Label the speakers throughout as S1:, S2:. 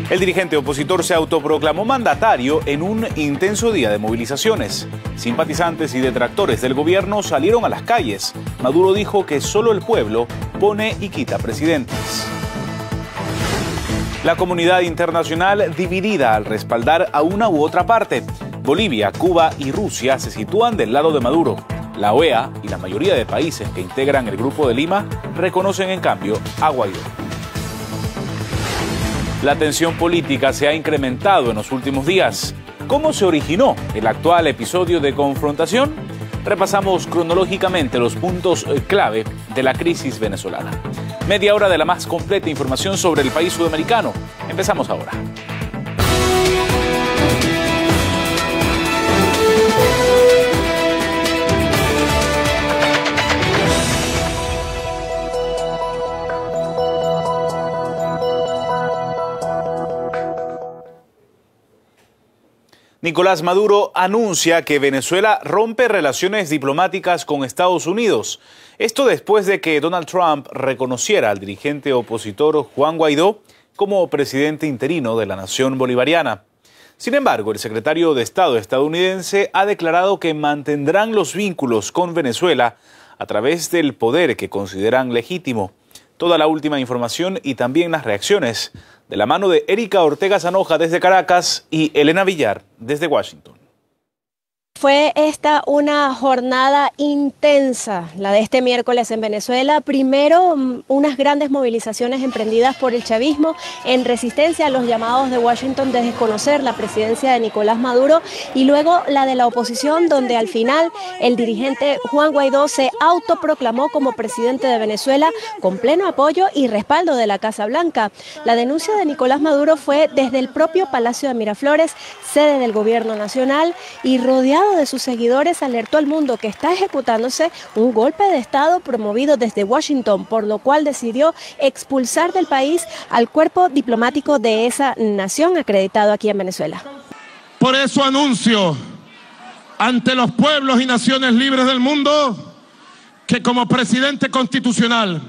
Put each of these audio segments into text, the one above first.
S1: El dirigente opositor se autoproclamó mandatario en un intenso día de movilizaciones. Simpatizantes y detractores del gobierno salieron a las calles. Maduro dijo que solo el pueblo pone y quita presidentes. La comunidad internacional dividida al respaldar a una u otra parte. Bolivia, Cuba y Rusia se sitúan del lado de Maduro. La OEA y la mayoría de países que integran el Grupo de Lima reconocen en cambio a Guaidó. La tensión política se ha incrementado en los últimos días. ¿Cómo se originó el actual episodio de confrontación? Repasamos cronológicamente los puntos clave de la crisis venezolana. Media hora de la más completa información sobre el país sudamericano. Empezamos ahora. Nicolás Maduro anuncia que Venezuela rompe relaciones diplomáticas con Estados Unidos. Esto después de que Donald Trump reconociera al dirigente opositor Juan Guaidó como presidente interino de la nación bolivariana. Sin embargo, el secretario de Estado estadounidense ha declarado que mantendrán los vínculos con Venezuela a través del poder que consideran legítimo. Toda la última información y también las reacciones de la mano de Erika Ortega Sanoja desde Caracas y Elena Villar desde Washington.
S2: Fue esta una jornada intensa, la de este miércoles en Venezuela. Primero, unas grandes movilizaciones emprendidas por el chavismo en resistencia a los llamados de Washington de desconocer la presidencia de Nicolás Maduro, y luego la de la oposición, donde al final el dirigente Juan Guaidó se autoproclamó como presidente de Venezuela con pleno apoyo y respaldo de la Casa Blanca. La denuncia de Nicolás Maduro fue desde el propio Palacio de Miraflores, sede del gobierno nacional, y rodeado de sus seguidores alertó al mundo que está ejecutándose un golpe de Estado promovido desde Washington, por lo cual decidió expulsar del país al cuerpo diplomático de esa nación acreditado aquí en Venezuela.
S3: Por eso anuncio ante los pueblos y naciones libres del mundo que como presidente constitucional,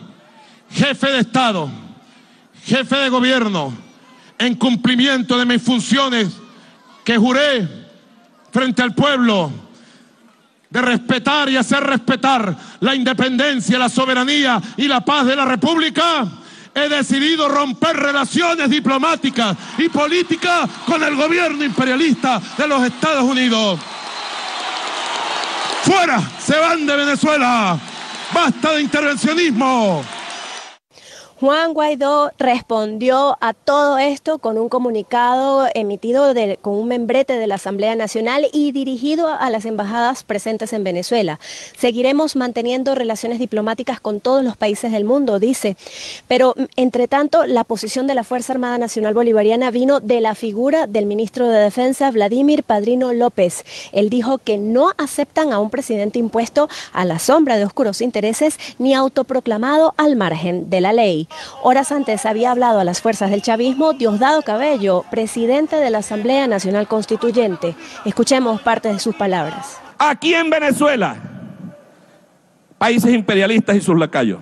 S3: jefe de Estado, jefe de gobierno, en cumplimiento de mis funciones que juré frente al pueblo, de respetar y hacer respetar la independencia, la soberanía y la paz de la República, he decidido romper relaciones diplomáticas y políticas con el gobierno imperialista de los Estados Unidos. ¡Fuera! ¡Se van de Venezuela! ¡Basta de intervencionismo!
S2: Juan Guaidó respondió a todo esto con un comunicado emitido con un membrete de la Asamblea Nacional y dirigido a las embajadas presentes en Venezuela. Seguiremos manteniendo relaciones diplomáticas con todos los países del mundo, dice. Pero, entre tanto, la posición de la Fuerza Armada Nacional Bolivariana vino de la figura del ministro de Defensa, Vladimir Padrino López. Él dijo que no aceptan a un presidente impuesto a la sombra de oscuros intereses ni autoproclamado al margen de la ley. Horas antes había hablado a las fuerzas del chavismo Diosdado Cabello, presidente de la Asamblea Nacional Constituyente. Escuchemos parte de sus palabras.
S4: Aquí en Venezuela, países imperialistas y sus lacayos,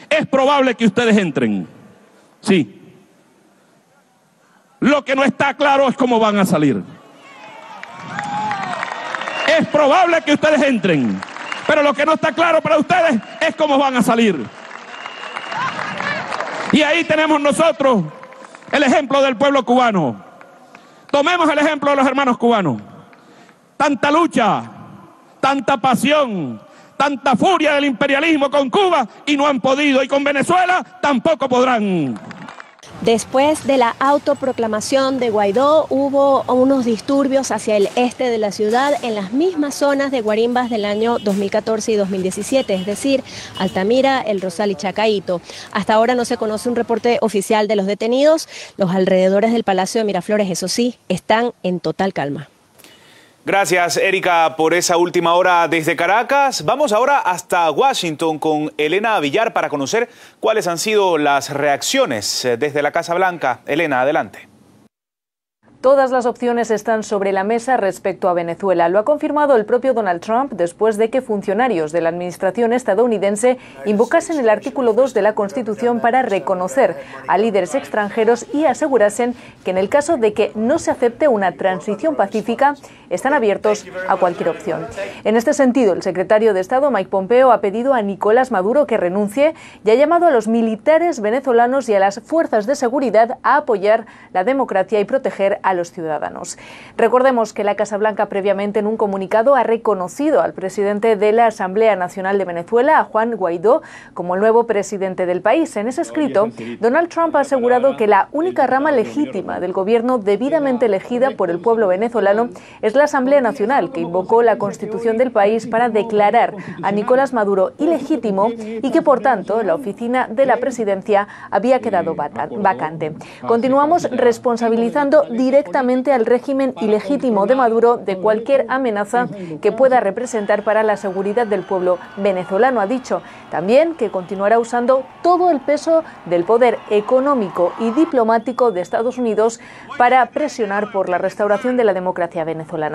S4: es probable que ustedes entren. Sí. Lo que no está claro es cómo van a salir. Es probable que ustedes entren, pero lo que no está claro para ustedes es cómo van a salir. Y ahí tenemos nosotros el ejemplo del pueblo cubano. Tomemos el ejemplo de los hermanos cubanos. Tanta lucha, tanta pasión, tanta furia del imperialismo con Cuba y no han podido, y con Venezuela tampoco podrán.
S2: Después de la autoproclamación de Guaidó, hubo unos disturbios hacia el este de la ciudad en las mismas zonas de guarimbas del año 2014 y 2017, es decir, Altamira, El Rosal y Chacaíto. Hasta ahora no se conoce un reporte oficial de los detenidos. Los alrededores del Palacio de Miraflores, eso sí, están en total calma.
S1: Gracias, Erika, por esa última hora desde Caracas. Vamos ahora hasta Washington con Elena Villar para conocer cuáles han sido las reacciones desde la Casa Blanca. Elena, adelante.
S5: Todas las opciones están sobre la mesa respecto a Venezuela. Lo ha confirmado el propio Donald Trump después de que funcionarios de la administración estadounidense invocasen el artículo 2 de la Constitución para reconocer a líderes extranjeros y asegurasen que en el caso de que no se acepte una transición pacífica, están abiertos a cualquier opción. En este sentido, el secretario de Estado, Mike Pompeo, ha pedido a Nicolás Maduro que renuncie y ha llamado a los militares venezolanos y a las fuerzas de seguridad a apoyar la democracia y proteger a los ciudadanos. Recordemos que la Casa Blanca previamente en un comunicado ha reconocido al presidente de la Asamblea Nacional de Venezuela, a Juan Guaidó, como el nuevo presidente del país. En ese escrito, Donald Trump ha asegurado que la única rama legítima del gobierno debidamente elegida por el pueblo venezolano es la Asamblea Nacional, que invocó la Constitución del país para declarar a Nicolás Maduro ilegítimo y que, por tanto, la oficina de la presidencia había quedado vacante. Continuamos responsabilizando directamente al régimen ilegítimo de Maduro de cualquier amenaza que pueda representar para la seguridad del pueblo venezolano. Ha dicho también que continuará usando todo el peso del poder económico y diplomático de Estados Unidos para presionar por la restauración de la democracia venezolana.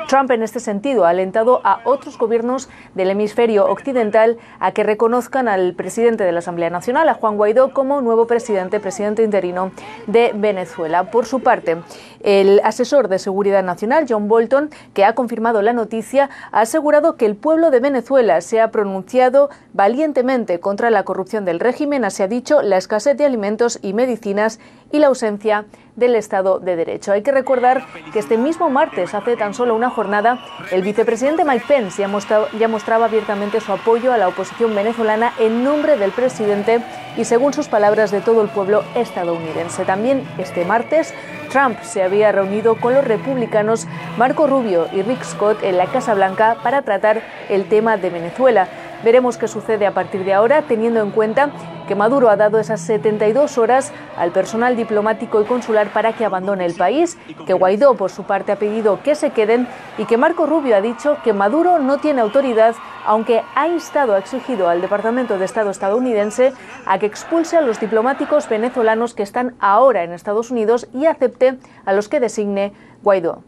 S5: Trump, en este sentido, ha alentado a otros gobiernos del hemisferio occidental a que reconozcan al presidente de la Asamblea Nacional, a Juan Guaidó, como nuevo presidente interino de Venezuela. Por su parte, el asesor de Seguridad Nacional, John Bolton, que ha confirmado la noticia, ha asegurado que el pueblo de Venezuela se ha pronunciado valientemente contra la corrupción del régimen, así ha dicho, la escasez de alimentos y medicinas y la ausencia del Estado de Derecho. Hay que recordar que este mismo martes, hace tan solo una jornada, el vicepresidente Mike Pence ya mostraba abiertamente su apoyo a la oposición venezolana en nombre del presidente y, según sus palabras, de todo el pueblo estadounidense. También este martes, Trump se había reunido con los republicanos Marco Rubio y Rick Scott en la Casa Blanca para tratar el tema de Venezuela. Veremos qué sucede a partir de ahora, teniendo en cuenta que Maduro ha dado esas 72 horas al personal diplomático y consular para que abandone el país, que Guaidó, por su parte, ha pedido que se queden y que Marco Rubio ha dicho que Maduro no tiene autoridad, aunque ha exigido al Departamento de Estado estadounidense a que expulse a los diplomáticos venezolanos que están ahora en Estados Unidos y acepte a los que designe Guaidó.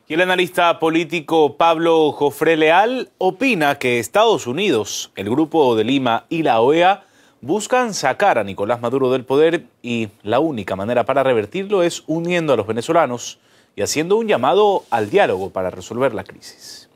S1: Y el analista político Pablo Jofré Leal opina que Estados Unidos, el Grupo de Lima y la OEA buscan sacar a Nicolás Maduro del poder y la única manera para revertirlo es uniendo a los venezolanos y haciendo un llamado al diálogo para resolver la crisis.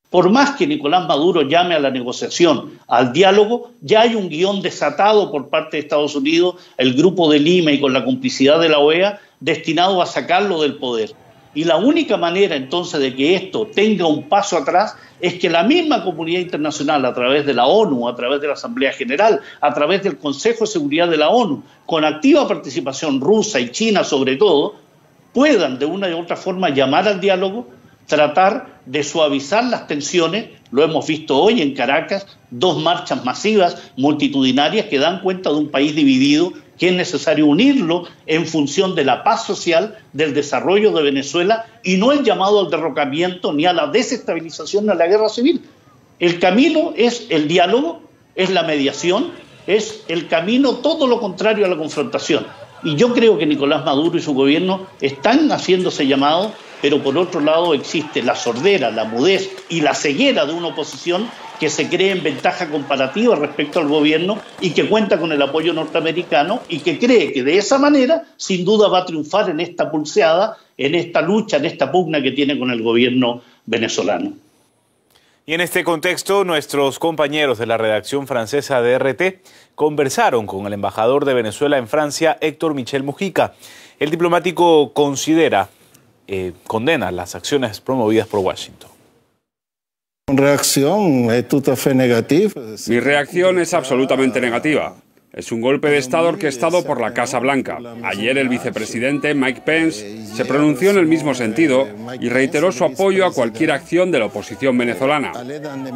S6: Por más que Nicolás Maduro llame a la negociación, al diálogo, ya hay un guión desatado por parte de Estados Unidos, el Grupo de Lima y con la complicidad de la OEA, destinado a sacarlo del poder. Y la única manera entonces de que esto tenga un paso atrás es que la misma comunidad internacional, a través de la ONU, a través de la Asamblea General, a través del Consejo de Seguridad de la ONU, con activa participación rusa y China sobre todo, puedan de una u otra forma llamar al diálogo, tratar de suavizar las tensiones. Lo hemos visto hoy en Caracas, 2 marchas masivas, multitudinarias, que dan cuenta de un país dividido, que es necesario unirlo en función de la paz social, del desarrollo de Venezuela y no el llamado al derrocamiento ni a la desestabilización ni a la guerra civil. El camino es el diálogo, es la mediación, es el camino todo lo contrario a la confrontación. Y yo creo que Nicolás Maduro y su gobierno están haciendo ese llamado, pero por otro lado existe la sordera, la mudez y la ceguera de una oposición que se cree en ventaja comparativa respecto al gobierno y que cuenta con el apoyo norteamericano y que cree que de esa manera sin duda va a triunfar en esta pulseada, en esta lucha, en esta pugna que tiene con el gobierno venezolano.
S1: Y en este contexto, nuestros compañeros de la redacción francesa de RT conversaron con el embajador de Venezuela en Francia, Héctor Michel Mujica. El diplomático condena las acciones promovidas por Washington.
S7: Mi reacción
S8: es absolutamente negativa. Es un golpe de Estado orquestado por la Casa Blanca. Ayer el vicepresidente Mike Pence se pronunció en el mismo sentido y reiteró su apoyo a cualquier acción de la oposición venezolana.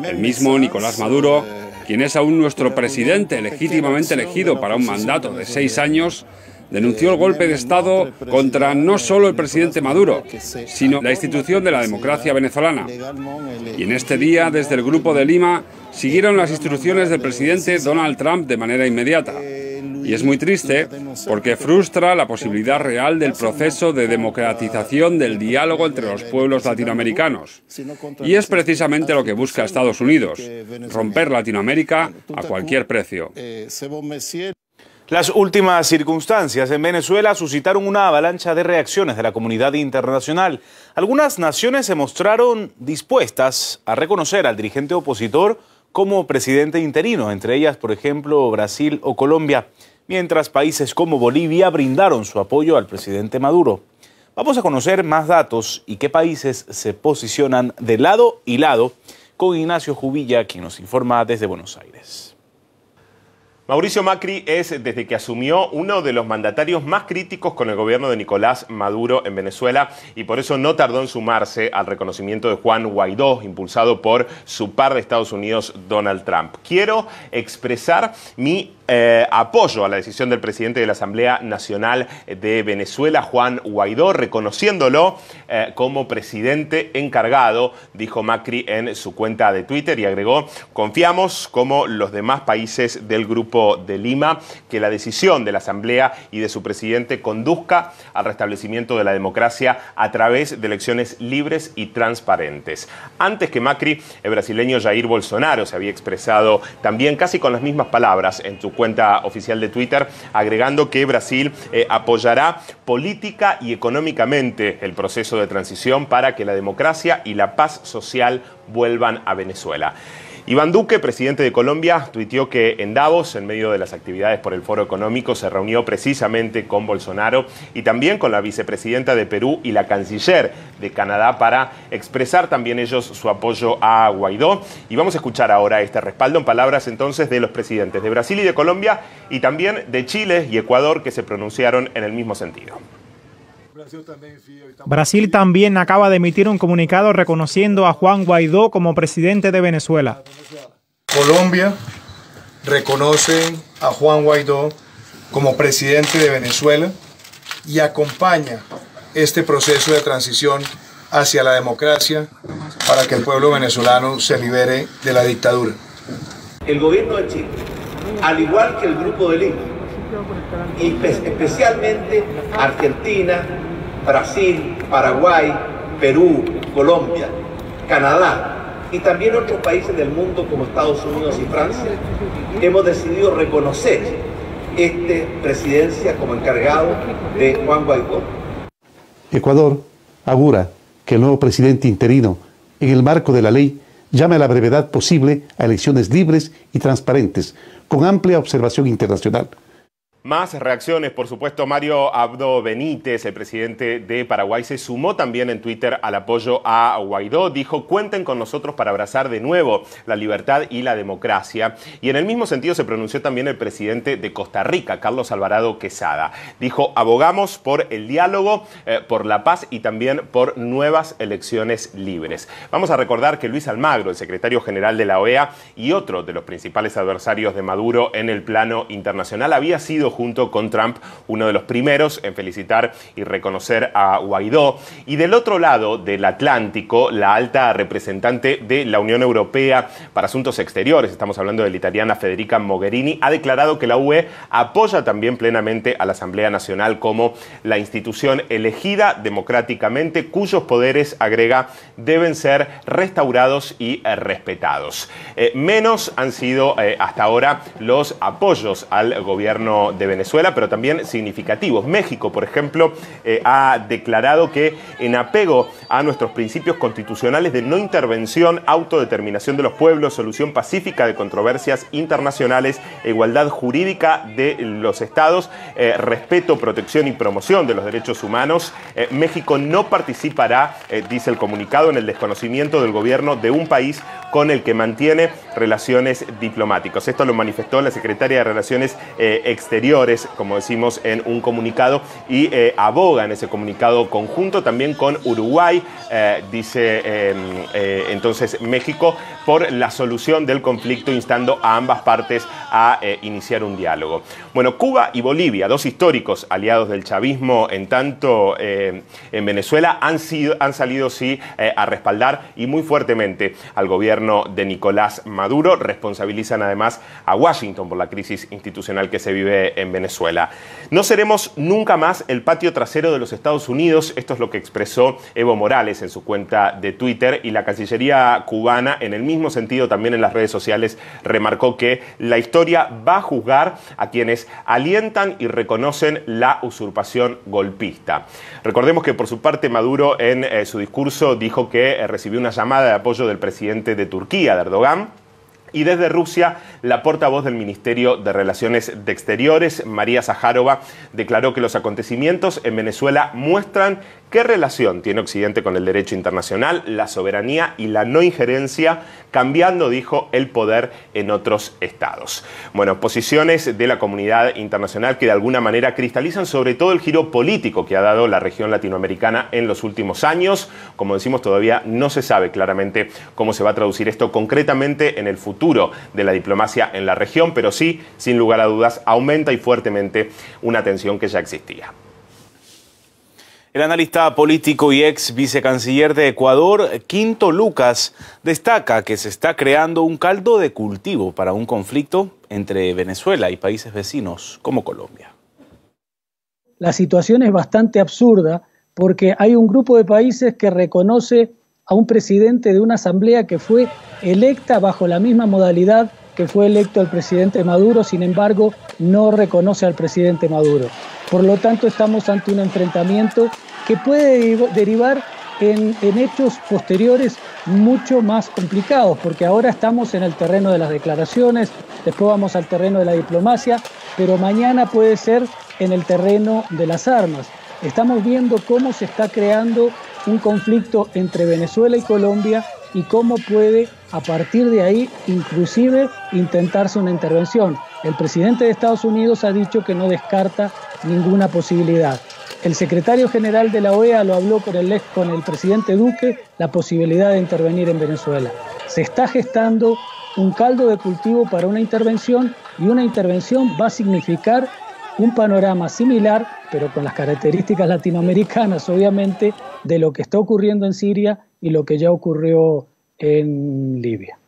S8: El mismo Nicolás Maduro, quien es aún nuestro presidente legítimamente elegido para un mandato de 6 años, denunció el golpe de Estado contra no solo el presidente Maduro, sino la institución de la democracia venezolana. Y en este día, desde el Grupo de Lima, siguieron las instrucciones del presidente Donald Trump de manera inmediata. Y es muy triste porque frustra la posibilidad real del proceso de democratización del diálogo entre los pueblos latinoamericanos. Y es precisamente lo que busca Estados Unidos, romper Latinoamérica a cualquier precio.
S1: Las últimas circunstancias en Venezuela suscitaron una avalancha de reacciones de la comunidad internacional. Algunas naciones se mostraron dispuestas a reconocer al dirigente opositor como presidente interino, entre ellas, por ejemplo, Brasil o Colombia, mientras países como Bolivia brindaron su apoyo al presidente Maduro. Vamos a conocer más datos y qué países se posicionan de lado y lado con Ignacio Jubilla, quien nos informa desde Buenos Aires.
S9: Mauricio Macri es, desde que asumió, uno de los mandatarios más críticos con el gobierno de Nicolás Maduro en Venezuela y por eso no tardó en sumarse al reconocimiento de Juan Guaidó, impulsado por su par de Estados Unidos, Donald Trump. Quiero expresar mi apoyo a la decisión del presidente de la Asamblea Nacional de Venezuela, Juan Guaidó, reconociéndolo como presidente encargado, dijo Macri en su cuenta de Twitter y agregó: confiamos, como los demás países del Grupo de Lima, que la decisión de la Asamblea y de su presidente conduzca al restablecimiento de la democracia a través de elecciones libres y transparentes. Antes que Macri, el brasileño Jair Bolsonaro se había expresado también casi con las mismas palabras en su cuenta oficial de Twitter, agregando que Brasil apoyará política y económicamente el proceso de transición para que la democracia y la paz social vuelvan a Venezuela. Iván Duque, presidente de Colombia, tuiteó que en Davos, en medio de las actividades por el Foro Económico, se reunió precisamente con Bolsonaro y también con la vicepresidenta de Perú y la canciller de Canadá para expresar también ellos su apoyo a Guaidó. Y vamos a escuchar ahora este respaldo en palabras entonces de los presidentes de Brasil y de Colombia y también de Chile y Ecuador, que se pronunciaron en el mismo sentido.
S10: Brasil también acaba de emitir un comunicado reconociendo a Juan Guaidó como presidente de Venezuela.
S11: Colombia reconoce a Juan Guaidó como presidente de Venezuela y acompaña este proceso de transición hacia la democracia para que el pueblo venezolano se libere de la dictadura.
S12: El gobierno de Chile, al igual que el Grupo de Lima, y especialmente Argentina, Brasil, Paraguay, Perú, Colombia, Canadá y también otros países del mundo como Estados Unidos y Francia, hemos decidido reconocer esta presidencia como encargado de Juan Guaidó.
S13: Ecuador augura que el nuevo presidente interino, en el marco de la ley, llame a la brevedad posible a elecciones libres y transparentes, con amplia observación internacional.
S9: Más reacciones, por supuesto. Mario Abdo Benítez, el presidente de Paraguay, se sumó también en Twitter al apoyo a Guaidó. Dijo: cuenten con nosotros para abrazar de nuevo la libertad y la democracia. Y en el mismo sentido se pronunció también el presidente de Costa Rica, Carlos Alvarado Quesada. Dijo: abogamos por el diálogo, por la paz y también por nuevas elecciones libres. Vamos a recordar que Luis Almagro, el secretario general de la OEA y otro de los principales adversarios de Maduro en el plano internacional, había sido, junto con Trump, uno de los primeros en felicitar y reconocer a Guaidó. Y del otro lado del Atlántico, la alta representante de la Unión Europea para Asuntos Exteriores, estamos hablando de la italiana Federica Mogherini, ha declarado que la UE apoya también plenamente a la Asamblea Nacional como la institución elegida democráticamente, cuyos poderes, agrega, deben ser restaurados y respetados. Menos han sido hasta ahora los apoyos al gobierno de Venezuela, pero también significativos. México, por ejemplo, ha declarado que en apego a nuestros principios constitucionales de no intervención, autodeterminación de los pueblos, solución pacífica de controversias internacionales e igualdad jurídica de los estados, respeto, protección y promoción de los derechos humanos, México no participará, dice el comunicado, en el desconocimiento del gobierno de un país con el que mantiene relaciones diplomáticas. Esto lo manifestó la secretaria de Relaciones Exteriores, como decimos en un comunicado, y aboga en ese comunicado conjunto también con Uruguay, dice entonces México, por la solución del conflicto, instando a ambas partes a iniciar un diálogo. Bueno, Cuba y Bolivia, dos históricos aliados del chavismo en tanto en Venezuela, han salido sí a respaldar y muy fuertemente al gobierno de Nicolás Maduro. Responsabilizan además a Washington por la crisis institucional que se vive en Venezuela. No seremos nunca más el patio trasero de los Estados Unidos, esto es lo que expresó Evo Morales en su cuenta de Twitter, y la Cancillería cubana, en el mismo sentido también en las redes sociales, remarcó que la historia va a juzgar a quienes alientan y reconocen la usurpación golpista. Recordemos que por su parte Maduro en su discurso dijo que recibió una llamada de apoyo del presidente de Turquía, de Erdogan. Y desde Rusia, la portavoz del Ministerio de Relaciones Exteriores, María Zaharova, declaró que los acontecimientos en Venezuela muestran qué relación tiene Occidente con el derecho internacional, la soberanía y la no injerencia, cambiando, dijo, el poder en otros estados. Bueno, posiciones de la comunidad internacional que de alguna manera cristalizan sobre todo el giro político que ha dado la región latinoamericana en los últimos años. Como decimos, todavía no se sabe claramente cómo se va a traducir esto concretamente en el futuro de la diplomacia en la región, pero sí, sin lugar a dudas, aumenta y fuertemente una tensión que ya existía.
S1: El analista político y ex vicecanciller de Ecuador, Quinto Lucas, destaca que se está creando un caldo de cultivo para un conflicto entre Venezuela y países vecinos como Colombia.
S14: La situación es bastante absurda porque hay un grupo de países que reconoce a un presidente de una asamblea que fue electa bajo la misma modalidad que fue electo el presidente Maduro, sin embargo, no reconoce al presidente Maduro. Por lo tanto, estamos ante un enfrentamiento que puede derivar en hechos posteriores mucho más complicados, porque ahora estamos en el terreno de las declaraciones, después vamos al terreno de la diplomacia, pero mañana puede ser en el terreno de las armas. Estamos viendo cómo se está creando un conflicto entre Venezuela y Colombia y cómo puede, a partir de ahí, inclusive intentarse una intervención. El presidente de Estados Unidos ha dicho que no descarta ninguna posibilidad. El secretario general de la OEA lo habló con el presidente Duque, la posibilidad de intervenir en Venezuela. Se está gestando un caldo de cultivo para una intervención, y una intervención va a significar un panorama similar, pero con las características latinoamericanas, obviamente, de lo que está ocurriendo en Siria y lo que ya ocurrió en Libia.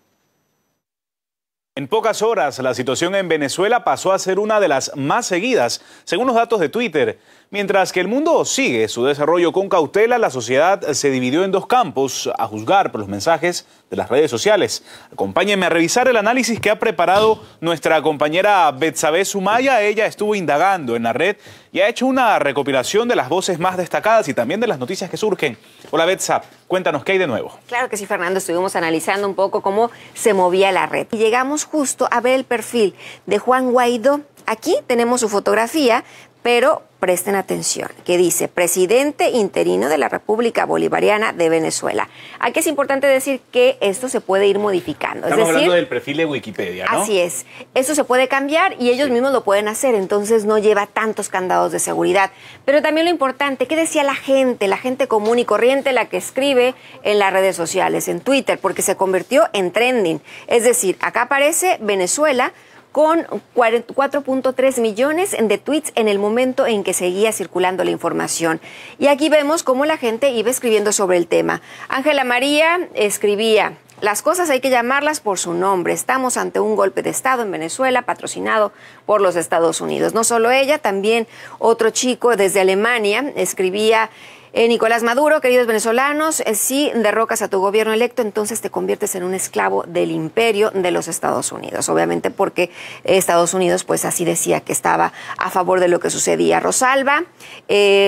S1: En pocas horas, la situación en Venezuela pasó a ser una de las más seguidas, según los datos de Twitter. Mientras que el mundo sigue su desarrollo con cautela, la sociedad se dividió en dos campos, a juzgar por los mensajes de las redes sociales. Acompáñenme a revisar el análisis que ha preparado nuestra compañera Betsabe Sumaya. Ella estuvo indagando en la red y ha hecho una recopilación de las voces más destacadas y también de las noticias que surgen. Hola Betsa, cuéntanos qué hay de nuevo.
S15: Claro que sí, Fernando, estuvimos analizando un poco cómo se movía la red. Y llegamos justo a ver el perfil de Juan Guaidó. Aquí tenemos su fotografía, pero presten atención, que dice presidente interino de la República Bolivariana de Venezuela. Aquí es importante decir que esto se puede ir modificando.
S1: Estamos hablando del perfil de Wikipedia, ¿no?
S15: Así es. Esto se puede cambiar y ellos mismos lo pueden hacer, entonces no lleva tantos candados de seguridad. Pero también lo importante, ¿qué decía la gente común y corriente, la que escribe en las redes sociales, en Twitter? Porque se convirtió en trending. Es decir, acá aparece Venezuela con 4.3 millones de tweets en el momento en que seguía circulando la información. Y aquí vemos cómo la gente iba escribiendo sobre el tema. Ángela María escribía: las cosas hay que llamarlas por su nombre. Estamos ante un golpe de Estado en Venezuela patrocinado por los Estados Unidos. No solo ella, también otro chico desde Alemania escribía: Nicolás Maduro, queridos venezolanos, si derrocas a tu gobierno electo, entonces te conviertes en un esclavo del imperio de los Estados Unidos. Obviamente porque Estados Unidos, pues así decía que estaba a favor de lo que sucedía. Rosalba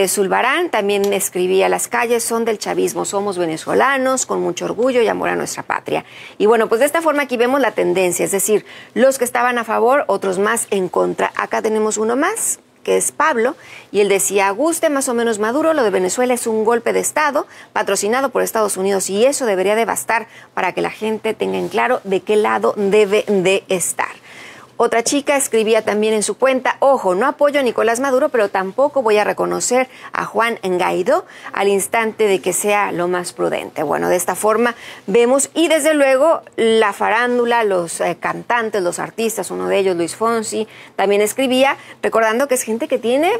S15: Zulbarán también escribía: las calles son del chavismo, somos venezolanos con mucho orgullo y amor a nuestra patria. Y bueno, pues de esta forma aquí vemos la tendencia, es decir, los que estaban a favor, otros más en contra. Acá tenemos uno más, que es Pablo, y él decía: guste más o menos Maduro, lo de Venezuela es un golpe de Estado patrocinado por Estados Unidos y eso debería de bastar para que la gente tenga en claro de qué lado debe de estar. Otra chica escribía también en su cuenta: ojo, no apoyo a Nicolás Maduro, pero tampoco voy a reconocer a Juan Guaidó al instante de que sea lo más prudente. Bueno, de esta forma vemos, y desde luego la farándula, los cantantes, los artistas, uno de ellos, Luis Fonsi, también escribía, recordando que es gente que tiene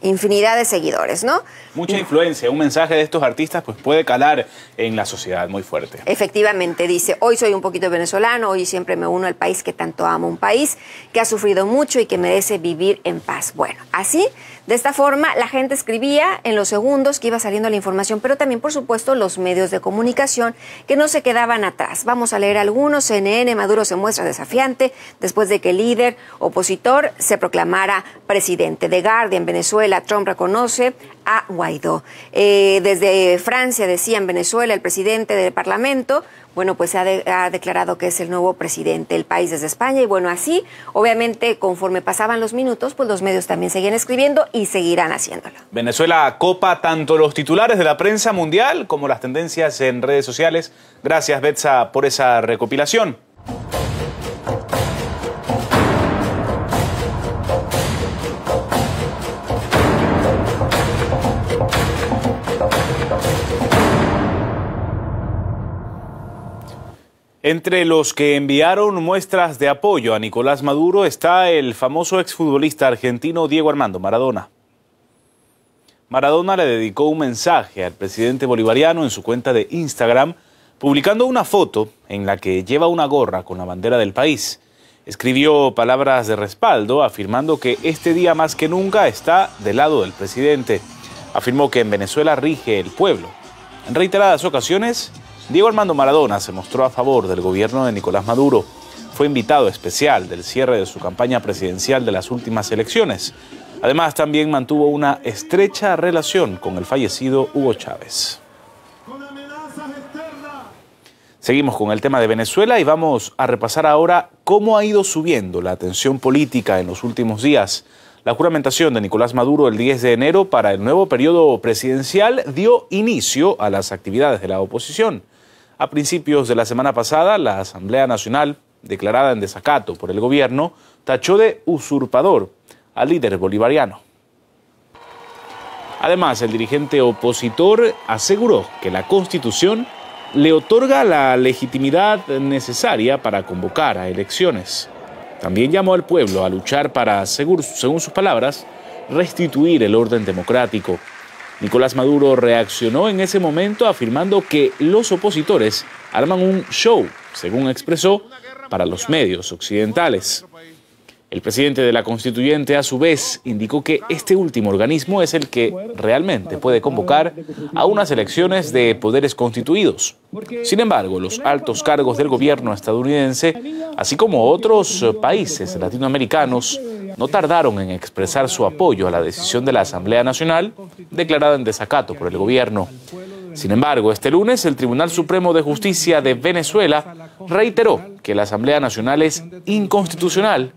S15: infinidad de seguidores, ¿no?
S1: Mucha influencia. Un mensaje de estos artistas pues puede calar en la sociedad muy fuerte.
S15: Efectivamente, dice: hoy soy un poquito venezolano, hoy siempre me uno al país que tanto amo, un país país que ha sufrido mucho y que merece vivir en paz. Bueno, así, de esta forma, la gente escribía en los segundos que iba saliendo la información, pero también, por supuesto, los medios de comunicación que no se quedaban atrás. Vamos a leer algunos. CNN: Maduro se muestra desafiante después de que el líder opositor se proclamara presidente. The Guardian: Venezuela, Trump reconoce a Guaidó. Desde Francia decían: Venezuela, el presidente del Parlamento, bueno, pues ha declarado que es el nuevo presidente del país desde España. Y bueno, así, obviamente, conforme pasaban los minutos, pues los medios también seguían escribiendo y seguirán haciéndolo.
S1: Venezuela copa tanto los titulares de la prensa mundial como las tendencias en redes sociales. Gracias, Betsa, por esa recopilación. Entre los que enviaron muestras de apoyo a Nicolás Maduro está el famoso exfutbolista argentino Diego Armando Maradona. Maradona le dedicó un mensaje al presidente bolivariano en su cuenta de Instagram, publicando una foto en la que lleva una gorra con la bandera del país. Escribió palabras de respaldo, afirmando que este día más que nunca está del lado del presidente. Afirmó que en Venezuela rige el pueblo. En reiteradas ocasiones, Diego Armando Maradona se mostró a favor del gobierno de Nicolás Maduro. Fue invitado especial del cierre de su campaña presidencial de las últimas elecciones. Además, también mantuvo una estrecha relación con el fallecido Hugo Chávez. Seguimos con el tema de Venezuela y vamos a repasar ahora cómo ha ido subiendo la tensión política en los últimos días. La juramentación de Nicolás Maduro el 10 de enero para el nuevo periodo presidencial dio inicio a las actividades de la oposición. A principios de la semana pasada, la Asamblea Nacional, declarada en desacato por el gobierno, tachó de usurpador al líder bolivariano. Además, el dirigente opositor aseguró que la Constitución le otorga la legitimidad necesaria para convocar a elecciones. También llamó al pueblo a luchar para, según sus palabras, restituir el orden democrático. Nicolás Maduro reaccionó en ese momento afirmando que los opositores arman un show, según expresó, para los medios occidentales. El presidente de la Constituyente, a su vez, indicó que este último organismo es el que realmente puede convocar a unas elecciones de poderes constituidos. Sin embargo, los altos cargos del gobierno estadounidense, así como otros países latinoamericanos, no tardaron en expresar su apoyo a la decisión de la Asamblea Nacional, declarada en desacato por el gobierno. Sin embargo, este lunes el Tribunal Supremo de Justicia de Venezuela reiteró que la Asamblea Nacional es inconstitucional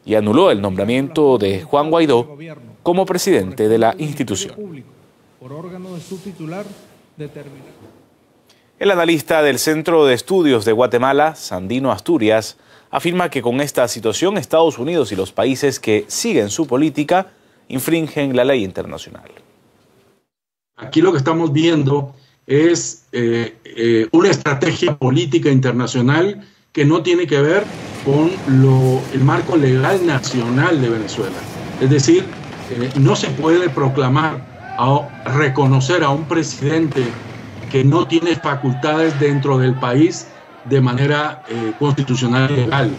S1: y anuló el nombramiento de Juan Guaidó como presidente de la institución. El analista del Centro de Estudios de Guatemala, Sandino Asturias, afirma que con esta situación Estados Unidos y los países que siguen su política infringen la ley internacional.
S16: Aquí lo que estamos viendo es una estrategia política internacional que no tiene que ver con el marco legal nacional de Venezuela. Es decir, no se puede proclamar, reconocer a un presidente que no tiene facultades dentro del país de manera constitucional y legal.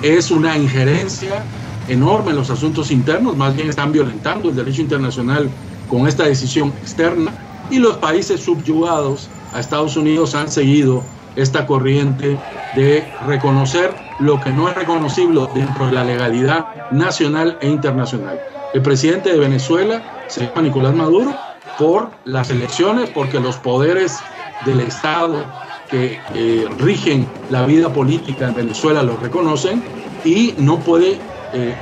S16: Es una injerencia enorme en los asuntos internos, más bien están violentando el derecho internacional con esta decisión externa, y los países subyugados a Estados Unidos han seguido esta corriente de reconocer lo que no es reconocible dentro de la legalidad nacional e internacional. El presidente de Venezuela se llama Nicolás Maduro por las elecciones, porque los poderes del Estado que rigen la vida política en Venezuela lo reconocen, y no puede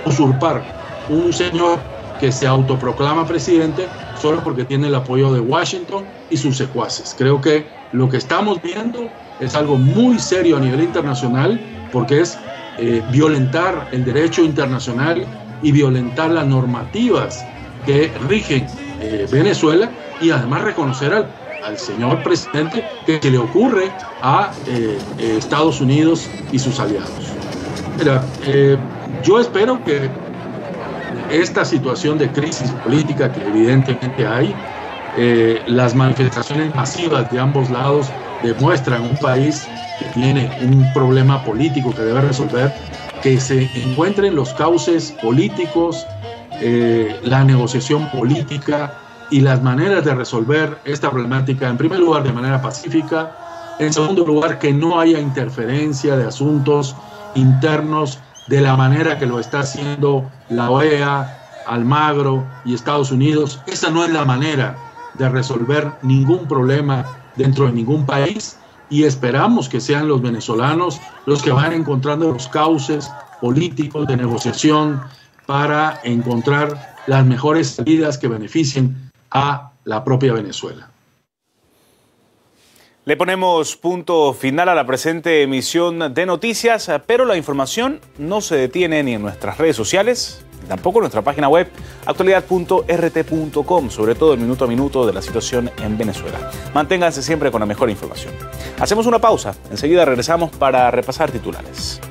S16: usurpar un señor que se autoproclama presidente solo porque tiene el apoyo de Washington y sus secuaces. Creo que lo que estamos viendo es algo muy serio a nivel internacional, porque es violentar el derecho internacional y violentar las normativas que rigen Venezuela, y además reconocer al señor presidente que se le ocurre a Estados Unidos y sus aliados. Mira, yo espero que esta situación de crisis política que evidentemente hay, las manifestaciones masivas de ambos lados demuestran un país que tiene un problema político que debe resolver. que se encuentren los cauces políticos, la negociación política y las maneras de resolver esta problemática, en primer lugar de manera pacífica, en segundo lugar que no haya interferencia de asuntos internos de la manera que lo está haciendo la OEA, Almagro y Estados Unidos. Esa no es la manera de resolver ningún problema dentro de ningún país, y esperamos que sean los venezolanos los que van encontrando los cauces políticos de negociación para encontrar las mejores salidas que beneficien a la propia Venezuela.
S1: Le ponemos punto final a la presente emisión de noticias, pero la información no se detiene ni en nuestras redes sociales, ni tampoco en nuestra página web actualidad.rt.com, sobre todo el minuto a minuto de la situación en Venezuela. Manténganse siempre con la mejor información. Hacemos una pausa, enseguida regresamos para repasar titulares.